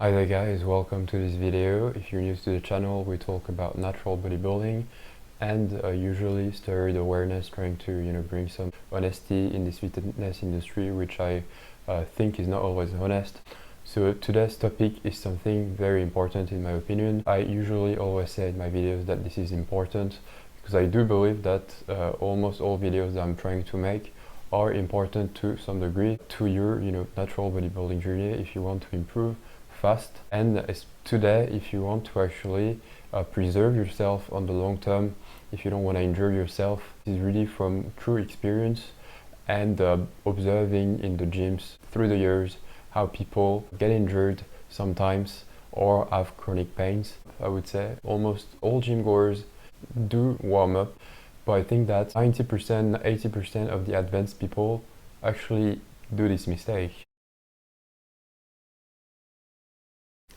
Hi there guys, welcome to this video. If you're new to the channel, we talk about natural bodybuilding and usually steroid awareness, trying to bring some honesty in this fitness industry, which I think is not always honest. So today's topic is something very important in my opinion. I usually always say in my videos that this is important because I do believe that almost all videos that I'm trying to make are important to some degree to your natural bodybuilding journey if you want to improve fast. And today, if you want to actually preserve yourself on the long term, if you don't want to injure yourself, this is really from true experience and observing in the gyms through the years how people get injured sometimes or have chronic pains. I would say almost all gym goers do warm up, but I think that 90%, 80% of the advanced people actually do this mistake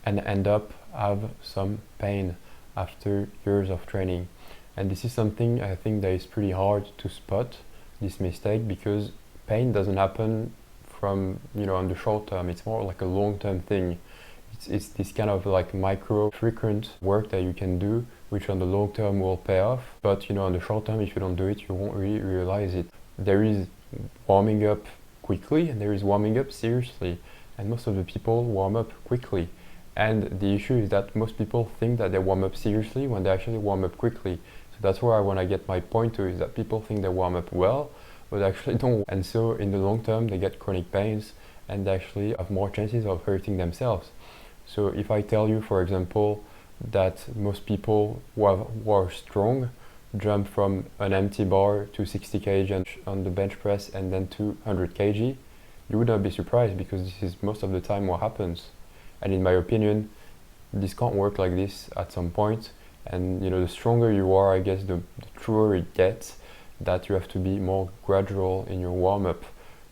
and end up have some pain after years of training. And this is something I think that is pretty hard to spot, this mistake, because pain doesn't happen from on the short term. It's more like a long-term thing. It's this kind of like micro frequent work that you can do, which on the long term will pay off, but on the short term, if you don't do it, you won't really realize it. There is warming up quickly and there is warming up seriously, and most of the people warm up quickly. And the issue is that most people think that they warm up seriously when they actually warm up quickly. So that's where I want to get my point to, is that people think they warm up well, but actually don't. And so in the long term, they get chronic pains and they actually have more chances of hurting themselves. So if I tell you, for example, that most people who are strong jump from an empty bar to 60 kg on the bench press and then to 100 kg, you would not be surprised, because this is most of the time what happens. And in my opinion, this can't work like this at some point. And the stronger you are, I guess, the truer it gets, that you have to be more gradual in your warm-up.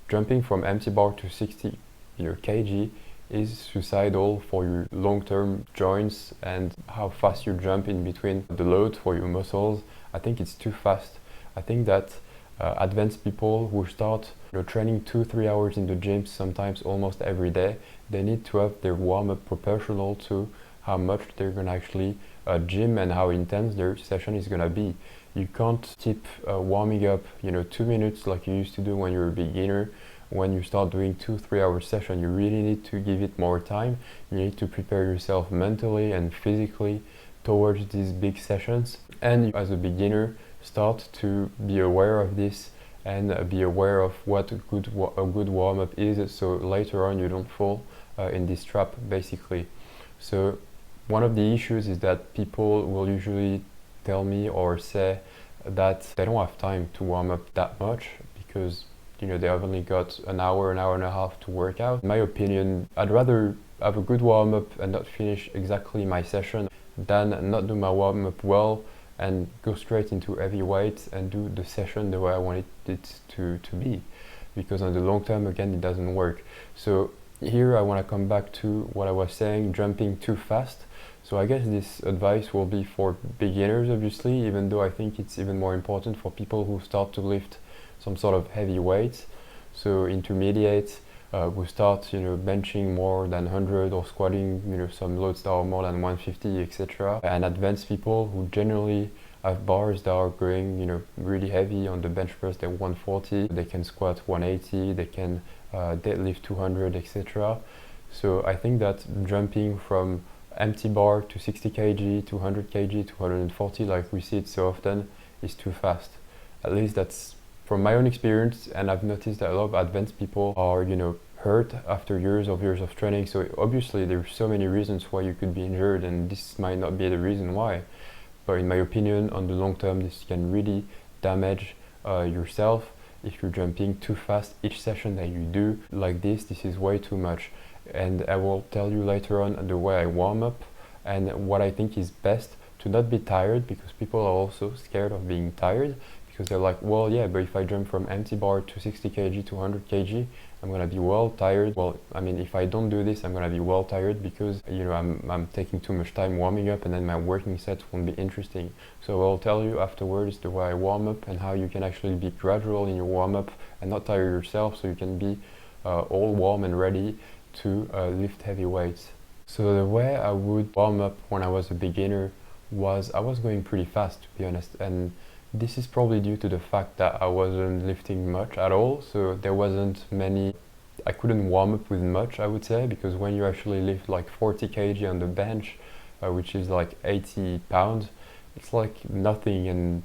Jumping from empty bar to 60 kg is suicidal for your long-term joints and how fast you jump in between the load for your muscles. I think it's too fast. I think that advanced people who start training 2-3 hours in the gym, sometimes almost every day, they need to have their warm-up proportional to how much they're gonna actually gym and how intense their session is gonna be. You can't keep warming up 2 minutes like you used to do when you're a beginner. When you start doing 2-3 hour session, you really need to give it more time. You need to prepare yourself mentally and physically towards these big sessions. And as a beginner, start to be aware of this and be aware of what a good warm-up is, so later on you don't fall in this trap, basically. So one of the issues is that people will usually tell me or say that they don't have time to warm up that much because they have only got an hour and a half to work out. In my opinion, I'd rather have a good warm-up and not finish exactly my session than not do my warm-up well and go straight into heavy weights and do the session the way I want it to be, because on the long term, again, it doesn't work. So here I want to come back to what I was saying, jumping too fast. So I guess this advice will be for beginners, obviously, even though I think it's even more important for people who start to lift some sort of heavy weights. So intermediate, who start benching more than 100 or squatting some loads that are more than 150, etc. And advanced people who generally have bars that are going really heavy on the bench press. They're 140, they can squat 180, they can deadlift 200, etc. So I think that jumping from empty bar to 60 kg to 100 kg to 140, like we see it so often, is too fast. At least that's from my own experience, and I've noticed that a lot of advanced people are hurt after years of training. So obviously there's so many reasons why you could be injured, and this might not be the reason why. But in my opinion, on the long term, this can really damage yourself if you're jumping too fast. Each session that you do like this is way too much. And I will tell you later on the way I warm up and what I think is best to not be tired, because people are also scared of being tired, because they're like, well, yeah, but if I jump from empty bar to 60 kg to 100 kg, I'm gonna be well tired. Well, I mean, if I don't do this, I'm gonna be well tired because I'm taking too much time warming up, and then my working sets won't be interesting. So I'll tell you afterwards the way I warm up and how you can actually be gradual in your warm up and not tire yourself, so you can be all warm and ready to lift heavy weights. So the way I would warm up when I was a beginner was I was going pretty fast, to be honest, and this is probably due to the fact that I wasn't lifting much at all, so there wasn't many. I couldn't warm up with much, I would say, because when you actually lift like 40 kg on the bench, which is like 80 pounds, it's like nothing. And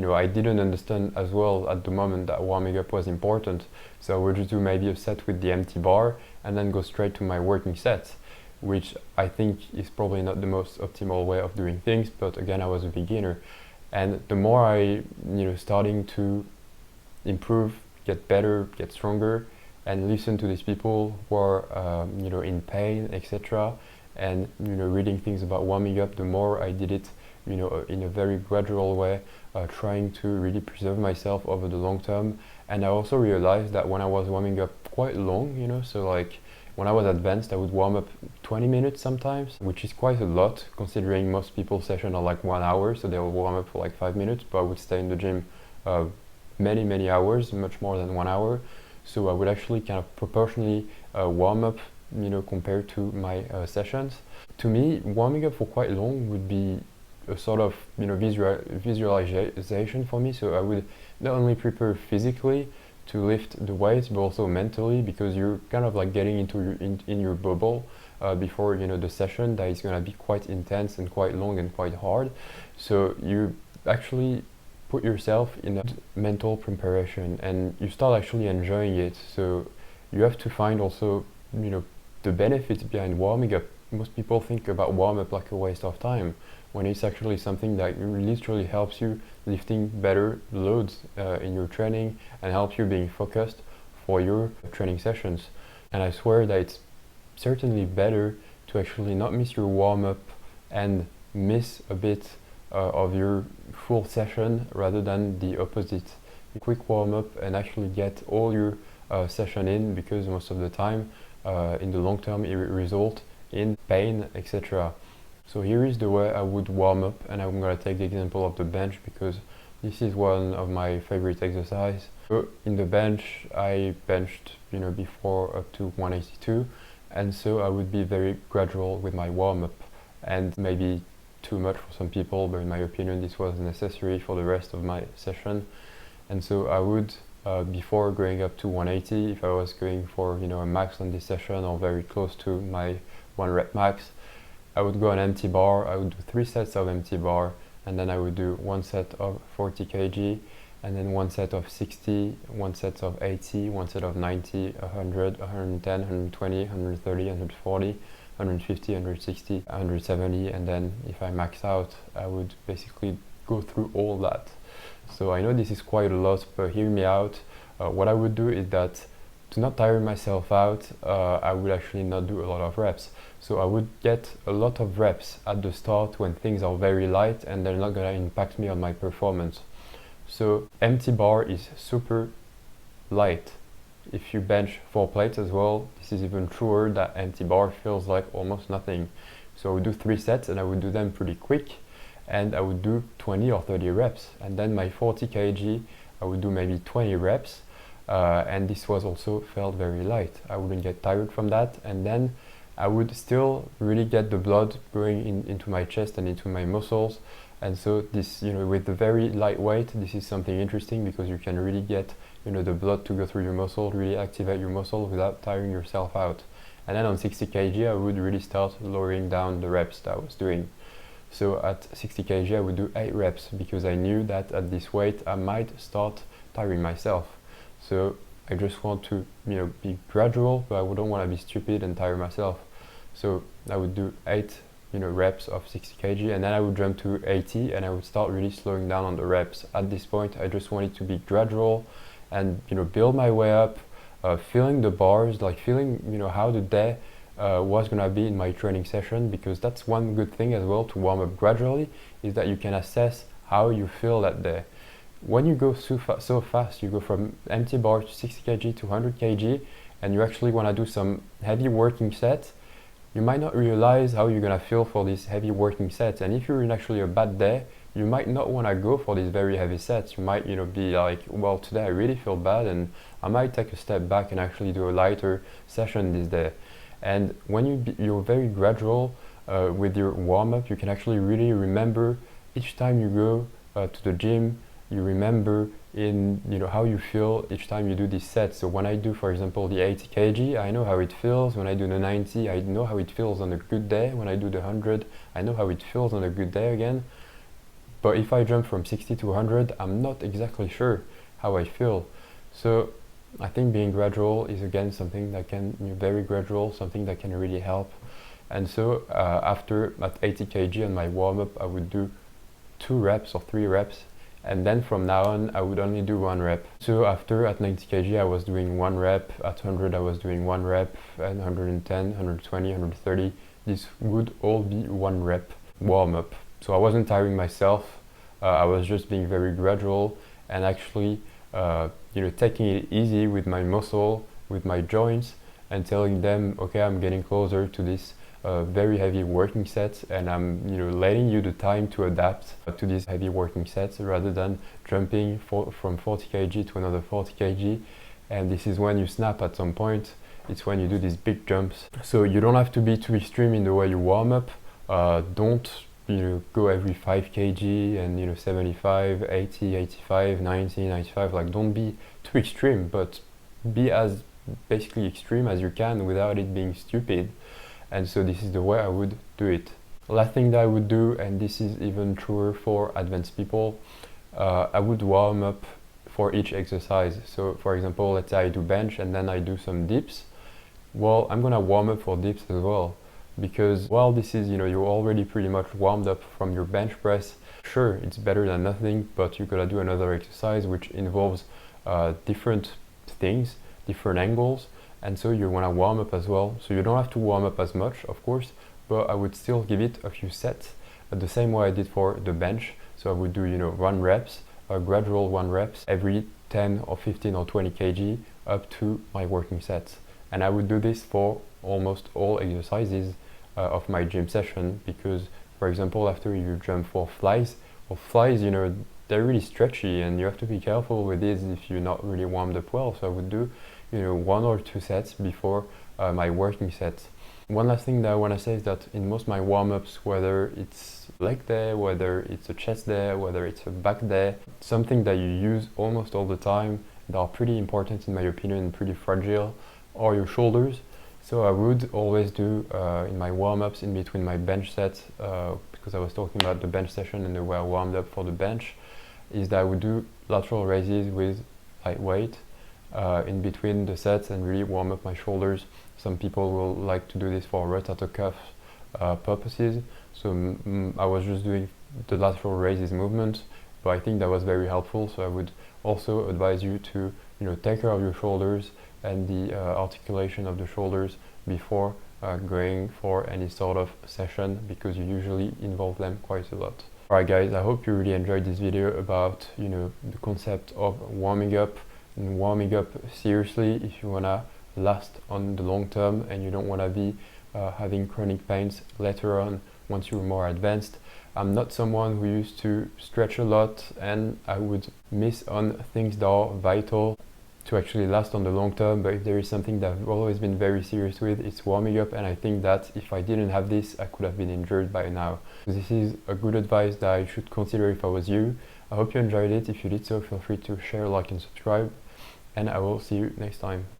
I didn't understand as well at the moment that warming up was important, so I would just do maybe a set with the empty bar and then go straight to my working sets, which I think is probably not the most optimal way of doing things. But again, I was a beginner, and the more I starting to improve, get better, get stronger, and listen to these people who are in pain, etc., and reading things about warming up, the more I did it in a very gradual way, trying to really preserve myself over the long term. And I also realized that when I was warming up quite long, so like when I was advanced, I would warm up 20 minutes sometimes, which is quite a lot considering most people's sessions are like 1 hour, so they'll warm up for like 5 minutes, but I would stay in the gym many hours, much more than 1 hour. So I would actually kind of proportionally warm up, compared to my sessions. To me, warming up for quite long would be a sort of visualization for me. So I would not only prepare physically to lift the weights, but also mentally, because you're kind of like getting into in your bubble before the session that is going to be quite intense and quite long and quite hard. So you actually put yourself in a mental preparation and you start actually enjoying it. So you have to find also the benefits behind warming up. Most people think about warm up like a waste of time, when it's actually something that literally helps you lifting better loads in your training and helps you being focused for your training sessions. And I swear that it's certainly better to actually not miss your warm up and miss a bit of your full session rather than the opposite. A quick warm up and actually get all your session in, because most of the time in the long term it will result in pain, etc. So here is the way I would warm up, and I'm going to take the example of the bench because this is one of my favorite exercises. So in the bench I benched before up to 182, and so I would be very gradual with my warm up, and maybe too much for some people, but in my opinion this was necessary for the rest of my session. And so I would before going up to 180, if I was going for a max on this session or very close to my 1 rep max, I would go on empty bar. I would do 3 sets of empty bar, and then I would do 1 set of 40 kg, and then 1 set of 60, 1 set of 80, 1 set of 90, 100, 110, 120, 130, 140, 150, 160, 170, and then if I max out, I would basically go through all that. So I know this is quite a lot, but hear me out. What I would do is that to not tire myself out, I would actually not do a lot of reps. So I would get a lot of reps at the start when things are very light and they're not going to impact me on my performance. So empty bar is super light. If you bench 4 plates as well, this is even truer, that empty bar feels like almost nothing. So I would do 3 sets and I would do them pretty quick, and I would do 20 or 30 reps. And then my 40 kg, I would do maybe 20 reps. And this was also felt very light. I wouldn't get tired from that, and then I would still really get the blood going into my chest and into my muscles. And so this, with the very light weight, this is something interesting because you can really get the blood to go through your muscle, really activate your muscle without tiring yourself out. And then on 60 kg I would really start lowering down the reps that I was doing. So at 60 kg I would do 8 reps because I knew that at this weight I might start tiring myself. So I just want to be gradual, but I wouldn't want to be stupid and tire myself. So I would do 8 reps of 60 kg, and then I would jump to 80 and I would start really slowing down on the reps. At this point I just wanted to be gradual and build my way up, feeling the bars, like feeling how the day was going to be in my training session, because that's one good thing as well to warm up gradually, is that you can assess how you feel that day. When you go so fast, you go from empty bar to 60 kg to 100 kg, and you actually want to do some heavy working sets, you might not realize how you're going to feel for these heavy working sets. And if you're in actually a bad day, you might not want to go for these very heavy sets. You might be like, well, today I really feel bad and I might take a step back and actually do a lighter session this day. And when you're very gradual with your warm-up, you can actually really remember each time you go to the gym. You remember how you feel each time you do these sets. So when I do, for example, the 80 kg, I know how it feels. When I do the 90, I know how it feels on a good day. When I do the 100, I know how it feels on a good day again. But if I jump from 60 to 100, I'm not exactly sure how I feel. So I think being gradual is again something that very gradual, something that can really help. And so after at 80 kg on my warm-up, I would do 2 reps or 3 reps. And then from now on, I would only do 1 rep. So after at 90 kg, I was doing 1 rep. At 100, I was doing 1 rep. And 110, 120, 130, this would all be 1 rep warm-up. So I wasn't tiring myself. I was just being very gradual and actually taking it easy with my muscle, with my joints, and telling them, okay, I'm getting closer to this very heavy working sets, and I'm letting you the time to adapt to these heavy working sets rather than jumping from 40 kg to another 40 kg. And this is when you snap at some point. It's when you do these big jumps. So you don't have to be too extreme in the way you warm up. Don't go every 5 kg and 75, 80, 85, 90, 95. Like, don't be too extreme, but be as basically extreme as you can without it being stupid. And so this is the way I would do it. Last thing that I would do, and this is even truer for advanced people, I would warm up for each exercise. So for example, let's say I do bench and then I do some dips. Well, I'm gonna warm up for dips as well, because while this is, you're already pretty much warmed up from your bench press, sure, it's better than nothing, but you gotta do another exercise which involves different things, different angles, and so you wanna warm up as well. So you don't have to warm up as much, of course, but I would still give it a few sets, the same way I did for the bench. So I would do, 1 reps, a gradual 1 reps every 10 or 15 or 20 kg up to my working sets. And I would do this for almost all exercises of my gym session, because, for example, after you jump for flies, they're really stretchy and you have to be careful with these if you're not really warmed up well. So I would do 1 or 2 sets before my working sets. One last thing that I want to say is that in most of my warm-ups, whether it's leg day, whether it's a chest day, whether it's a back day, something that you use almost all the time that are pretty important in my opinion and pretty fragile are your shoulders. So I would always do in my warm-ups in between my bench sets, because I was talking about the bench session and the way I warmed up for the bench, is that I would do lateral raises with light weight in between the sets and really warm up my shoulders. Some people will like to do this for rotator cuff purposes. So I was just doing the lateral raises movement, but I think that was very helpful. So I would also advise you to take care of your shoulders and the articulation of the shoulders before going for any sort of session, because you usually involve them quite a lot. Alright guys, I hope you really enjoyed this video about the concept of warming up, and warming up seriously if you wanna last on the long term and you don't wanna be having chronic pains later on once you're more advanced. I'm not someone who used to stretch a lot, and I would miss on things that are vital to actually last on the long term, but if there is something that I've always been very serious with, it's warming up, and I think that if I didn't have this, I could have been injured by now. This is a good advice that I should consider if I was you. I hope you enjoyed it. If you did so, feel free to share, like and subscribe, and I will see you next time.